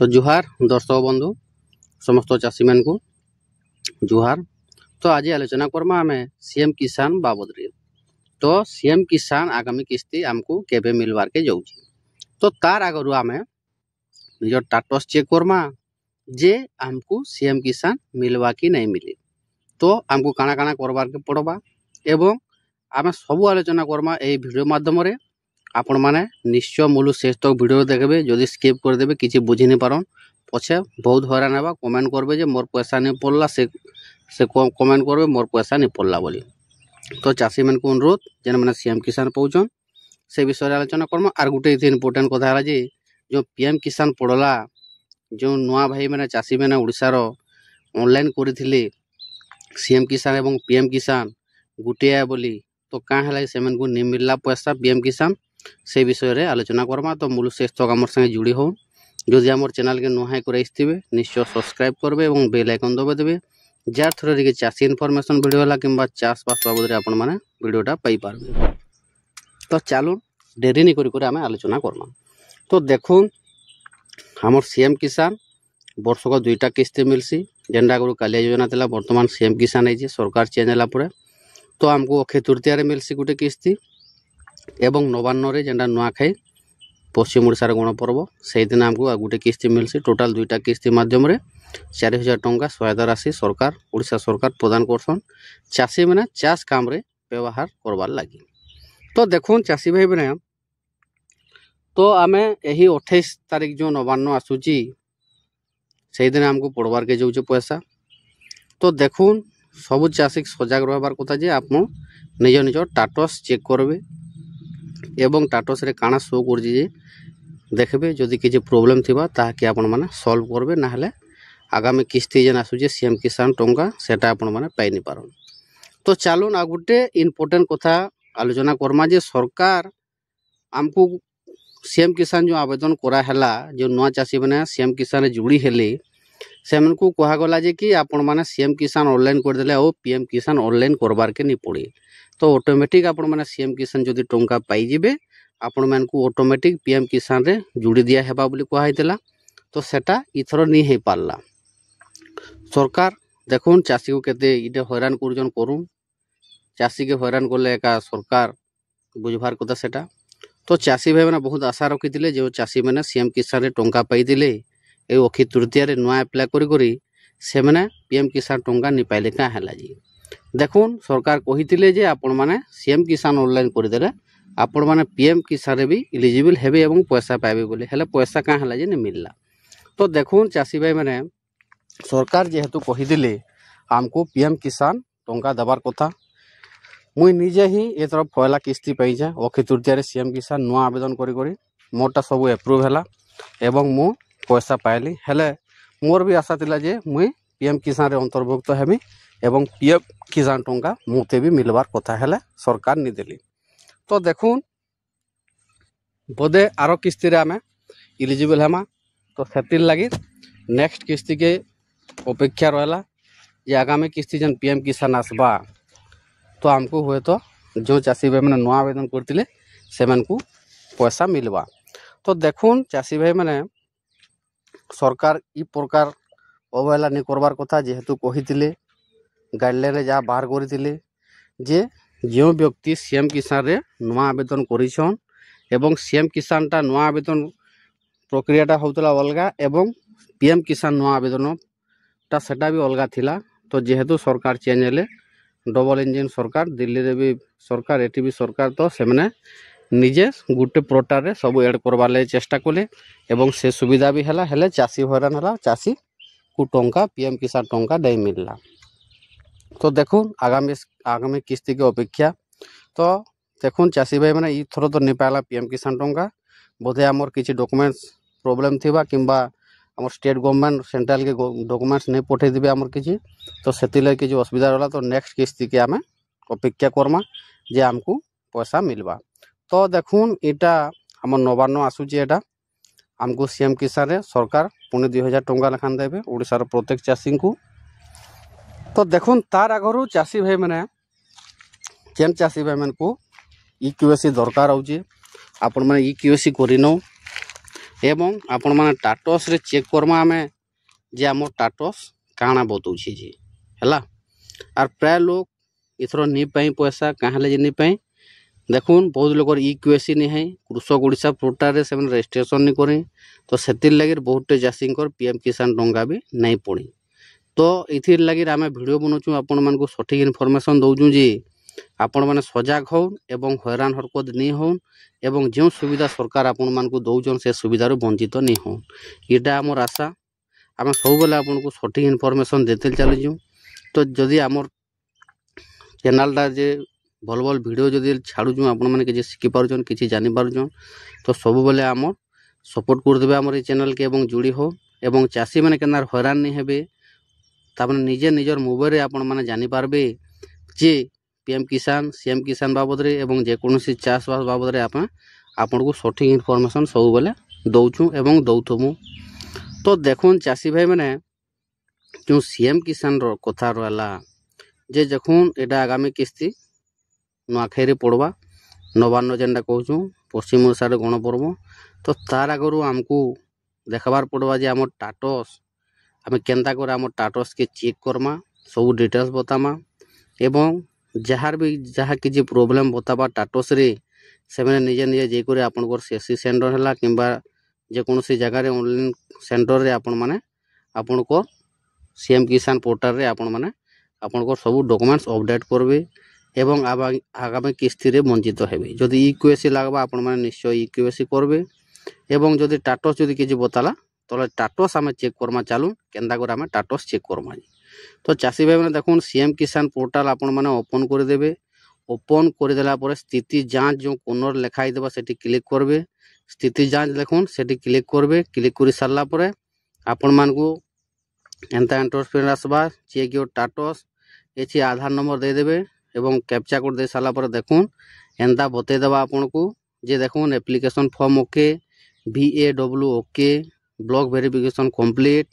तो जुहार दर्शक बंधु समस्त चाषी मान को जुहार। तो आज आलोचना करमा आम सीएम किसान बाबद रे। तो सीएम किसान आगामी किस्ती आमको केबे मिलवार के जाउची। तो तार आगरु आम निज स्टेटस चेक करमा जे आमको सीएम किसान मिलवा कि नहीं मिले। तो आमको काना काना करवार के पड़वा एवं आम सब आलोचना करमा ए वीडियो माध्यम रे। आपण माने निश्चय मूल शेष तक वीडियो देखबे। जदि स्किप कर देबे किछि बुझी नहीं पारन पछे बहुत हैरान हेबा। कमेंट करबे जे मोर पैसा नहीं पड़ला से कमेंट करबे मोर पैसा नहीं पड़ला बोली। तो चाषी मन को अनुरोध जेन माने सीएम किसान पहुंचन से विषय आलोचना करमा। आर गुटे इंपोर्टेंट कथा है जे जो पीएम किसान पड़ला जो नुआ भाई मैंने चाषी मैंने ओडिशार ऑनलाइन करथिले सीएम किसान एवं पीएम किसान गुटे बोली। तो क्या है से को नहीं मिलला पैसा पीएम किसान से विषय रे आलोचना करमा। तो मूल शेष तक आम संगे जुड़ी हो। जदि आम चैनल के नुआ कराइथिबे निश्चय सब्सक्राइब करबे और बेल आइकन दबे देबे जार थ्रू रे चाषी इनफॉरमेशन वीडियो होला किंबा चाष बास बाबद आपण माने वीडियोटा पाई पारबे। तो चलो देरी नहीं करी आम आलोचना करमा। तो देखो हमर सीएम किसान वर्ष को 2टा किस्ती मिलसी। जेनटा आगु कालिया योजना था बर्तमान सीएम किसान है सरकार चेंज होला परे। तो आमको अक्षय तृतीया रे मिलसी गुटे किस्ती एवं नवान्न रे जेनटा नुआखाई पश्चिम ओडिशार गणपर्व से दिन आमको गुटे किस्ती मिलसी। टोटाल 2टा किस्ती माध्यम रे 4000 टंका सहायता राशि सरकार ओडिशा सरकार प्रदान करसन चाषी मैंने चाष काम रे व्यवहार करवार लगी। तो देखो चाषी भाई मैंने तो आम यही 28 तारीख जो नवान्न आसूची से दिन आमको पड़वार के जाऊे पैसा। तो देखो सब चाषी सजग रहार कथा जे आप निज निज स्टेटस चेक करबे एवं स्टेटस रे काना शो कर देखबे। जदि किसी प्रॉब्लम थिबा ताकि आपण माने सॉल्व करबे ना हले आगामी किस्ती जेन आसुचे सीएम किसान टंका सेटा आपण माने पाई नि पारन। तो चलो ना गुटे इंपोर्टेंट कथा आलोचना करमा जे सरकार आमको सीएम किसान जो आवेदन करा हैला जो नुआ चाषी माने सीएम किसान रे जुड़ी हेले से मन को कहा गला जे कि आपण माने सीएम किसान ऑनलाइन कर देले और पीएम किसान ऑनलाइन करबार के नहीं पड़े। तो ऑटोमेटिक आपण माने सीएम किसान जदि टंका पाई जिबे आपण मान को ऑटोमेटिक पीएम किसान रे जुड़ी दिया हेबा बोली कहा हैतला। तो सेटा इथरो नहीं हे पारला। सरकार देखुन चाषी को केते इटे हैरान करजन करूं चाषी के हैरान करले एका सरकार बुझबार कथा सेटा। तो चाषी भाई मैंने बहुत आशा रखी जो चाषी मैंने सीएम किसान रे टंका पाई ए अक्षय तृतीया रे नुआ अप्लाई करी से मैंने पीएम किसान टंका नहीं पाइले क्या है जी। देखुन सरकार कही जे आपण माने सीएम किसान ऑनलाइन करदेले आपण माने पीएम किसान रे भी इलिजिबल हेबे एवं पैसा पाइबे बोले हेले पैसा क्या है जे नहीं मिलला। तो देखुन चाषी भाई मैंने सरकार जेहेतु कही आमको पीएम किसान टंका देवार कथा मुई निजे ही ए तरफ पहला किस्ती पाई जाए अक्षय तृतीया रे सीएम किसान नुआ आवेदन करी मोरटा सब एप्रूव है एवं मु पैसा पाइली हेले मोर भी आशा थिला जे मुई पीएम किसान रे अंतर्भुक्त हेमी एवं पीएम किसान टंका मुते भी मिलवार कथा हेले सरकार नहीं देली। तो देखुन बोधे आरो किस्ती रे आमे इलिजिबल हेमा। तो सेतिर लगी नेक्स्ट किस्ती के अपेक्षा रहला जे आगामी किस्ती जन पीएम किसान आसबा तो आमको हुए तो जो चाषी भाई मैंने नुआ आवेदन करते से को पैसा मिलवा। तो देखुन चाषी भाई मैंने सरकार इ प्रकार अवहेला नहीं करबार कथा जेहेतु कही गाइडलाइन रे जहाँ बाहर करथिले जे जो व्यक्ति सीएम किसान रे नुआ आवेदन करिछन एवं सीएम किसान टा नुआ आवेदन प्रक्रियाटा होतला अलगा एवं पीएम किसान नुआ आवेदन टा सेटा भी अलगा थिला। तो जेहेतु सरकार चेंज हेले डबल इंजिन सरकार दिल्ली रे भी सरकार एटी भी सरकार तो से मैंने निजे गुटे पोर्टाल रे सब ऐड करबार ले चेष्टा कले एवं से सुविधा भी हैला हेले चाषी हैरान हैला चाषी को टंका पीएम किसान टंका नहीं मिलला। तो देखो आगामी किस्ती के अपेक्षा। तो देखो चाषी भाई मैंने ई थरो तो नहीं पाला पीएम किसान टंका बोधे आमर किसी डॉक्यूमेंट्स प्रॉब्लम थिबा किंबा आम स्टेट गवर्नमेंट सेंट्रल के डॉक्यूमेंट्स नहीं पठे देबे आमर किसी। तो सेतिले किसी असुविधा रहला तो नेक्स्ट किस्ती के आम अपेक्षा करमा जे आमको पैसा मिलवा। तो देखुन इटा आम नवान्न आसूची एटा आमको सीएम किसान रे सरकार पुणे 2000 टंका लेखान देबे ओडिशार प्रत्येक चाषी को। तो देखुन तार आगरू चाषी भाई मैंने जेन चाषी भाई मन को इक्यूएसी दरकार होची आपण माने इक्यूएसी करिनो एवं आपण माने टाटस रे चेक करमा आमे जे हमर टाटस काना बतौछि जे हला आर प्राय लोग इथरो नि पई पैसा काहले जे नि पई देखुन बहुत लोकर इक्वेसी नहीं है कृषक ओडिशा पोर्टाल रे सेवन रजिस्ट्रेशन नहीं करे तो सेतिर लगे बहुत चाषींकर पीएम किसान टंका भी नहीं पड़ी तो इथिर लगे आम वीडियो बनाऊँ आपण मानक सठिक इनफॉरमेशन दौचु जे आपण मैंने सजग हो एवं हैरान हरकत नहीं हो एवं जो सुविधा सरकार आपण मानक दौन से सुविधार वंचित नहीं हो यहाँ आमर आशा आम सब बेले आपन को सठिक इनफॉरमेशन देते चलुँ तो जदि आमर चैनलटा जे भल भल वीडियो जदि छाड़ुँ आपण मैंने किसी शिखि पार्छन किसी जानी पार्छन तो सब बेले आम सपोर्ट करदे आमर ये चैनल के एवं जोड़ी हो एवं चाषी मैंने केनार हैरान नहीं हेबे तापर निजे निजर मोबाइल आपण मैंने जानी पारबे जे पीएम किसान सीएम किसान बाबद रे एवं जेकोसी चाषबास बाबद आपन को सठिक इनफॉरमेशन सब बेले दौचु एवं दौथमु तो देखुन चाषी भाई मैंने जो सीएम किसान रो कथा रहा जे देखुन एटा आगामी किस्ती नुआखाई पड़वा नवान्न जेनटा कहूँ पश्चिम ओडिशा गणपर्व तो तार आगु आमको देखबार पड़वा जे आम टाटस आम केन्ता कर आम टाटस के चेक करमा सब डिटेल्स बतामा एवं जार भी जहाँ किसी प्रोब्लेम बतावा टाटस रे से मैंने निजे निजे जेकर आपनकर सीएससी सेंटर है कि जेकोसी जगार ऑनलाइन सेंटर रे आपण माने आपनकर सीएम किसान पोर्टल रे आपण माने आपनकर सब डॉक्यूमेंट्स अपडेट करबे एवं आगामी किस्ती रे वंचित हेबे जदि इक्वेसी लागबा आपण माने निश्चय इक्वेसी करबे एवं जदि टाटस जदि किछि बताला तो टाटस आम चेक करमा चालू केन्दा कर आम टाटस चेक करमा तो चाषी भाई मैंने देखुन सीएम किसान पोर्टाल आपण माने ओपन करदेवे ओपन करदेला पर स्थिति जांच जो कोनर लेखाई देबा सेठी क्लिक करबे स्थिति जांच देखुन सेठी क्लिक करबे क्लिक कर सारला पर आपण मानकू एंता एंटरप्रेन्योर आसबा चेक योर टाटस एछि आधार नंबर दे देबे एवं कैप्चा कोड दे सारला पर देखुन एंता बते देबा आपण को जे देखुन application form okay VAW okay block verification complete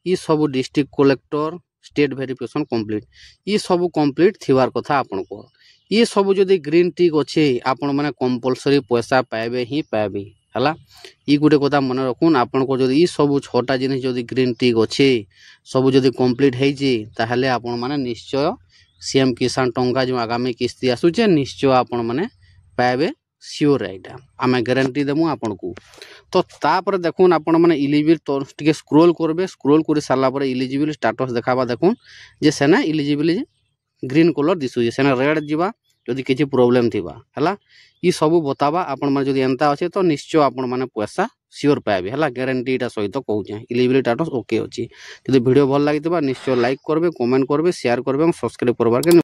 ये सब district collector state verification complete ये सब कंप्लीट थिवार कथा आपण को ये सब जदि ग्रीन टिक अच्छे आपण माने कंपलसरी पैसा पाइबे ही पाइबे हला ये गोटे कथा मन रखुन आपण को जदि ये सब 6टा जिनिस जदि ग्रीन टिक अच्छे सब जदि कंप्लीट हेजे ताहले आपण माने निश्चय सीएम किसान टंका जो आगामी किस्ती आसुचे निश्चय आपण माने पाइबे सियोर एटा आमे गारंटी देमु आपण को तो तापर देखुन आपण माने इलिजिबल तो टिके स्क्रॉल करबे स्क्रॉल करि सारला पर इलिजिबल स्टेटस देखाबा देखुन जे सेना इलिजिबल ग्रीन कलर दिसु जे सेना रेड जिबा जदि किछि प्रॉब्लम थिबा हला ई सब बताबा आपण माने जदि एंता अछि तो निश्चय आपण माने पैसा सियोर पाइबे हला गारंटी एटा सहित कहू छै इलिजिबल स्टेटस ओके अछि जदि वीडियो भल लागितबा निश्चय लाइक करबे कमेंट करबे शेयर करबे और सब्सक्राइब करबार के